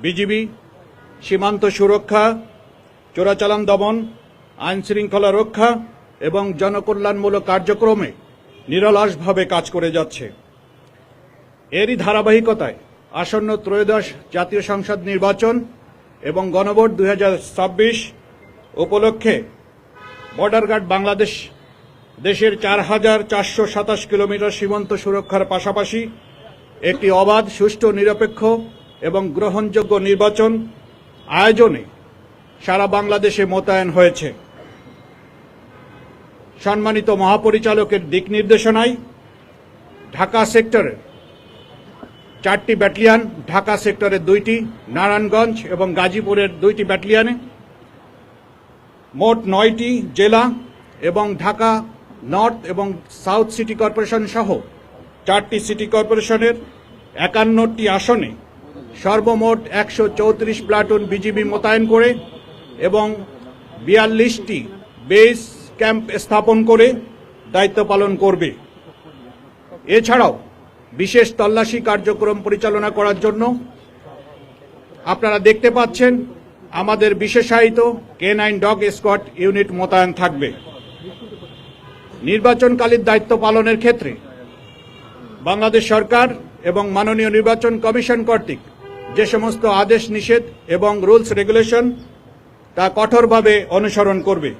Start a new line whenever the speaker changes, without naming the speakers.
BGB সীমান্ত সুরক্ষা, চোরাচালান দমন, আইন শৃঙ্খলা রক্ষা এবং জনকল্যাণমূলক কার্যক্রমে নিরলসভাবে কাজ করে যাচ্ছে। এরই ধারাবাহিকতায় আসন্ন ত্রয়োদশ জাতীয় সংসদ নির্বাচন এবং গণভোট 2026 উপলক্ষে বর্ডার গার্ড বাংলাদেশ দেশের 4,427 কিলোমিটার সীমান্ত সুরক্ষার পাশাপাশি একটি অবাধ, সুষ্ঠু, নিরপেক্ষ এবং গ্রহণযোগ্য নির্বাচন আয়োজনে সারা বাংলাদেশে মোতায়েন হয়েছে। সম্মানিত মহাপরিচালকের দিক নির্দেশনায় ঢাকা সেক্টরের 4টি ব্যাটালিয়ন, ঢাকা সেক্টরের 2টি, নারায়ণগঞ্জ এবং গাজীপুরের 2টি ব্যাটালিয়নে মোট 9টি জেলা এবং ঢাকা নর্থ এবং সাউথ সিটি কর্পোরেশন সহ 4টি সিটি কর্পোরেশনের 51টি আসনে সর্বমোট 134 প্লাটুন বিজিবি মোতায়েন করে এবং 42টি বেস ক্যাম্প স্থাপন করে দায়িত্ব পালন করবে। এছাড়াও বিশেষ তল্লাশি কার্যক্রম পরিচালনা করার জন্য আপনারা দেখতে পাচ্ছেন আমাদের বিশেষায়িত K9 ডগ স্কোয়াড ইউনিট মোতায়েন থাকবে। নির্বাচনকালীন দায়িত্ব পালনের ক্ষেত্রে বাংলাদেশ সরকার এবং মাননীয় নির্বাচন কমিশন কর্তৃক যে সমস্ত আদেশ নিষেধ এবং রুলস রেগুলেশন তা কঠোরভাবে অনুসরণ করবে।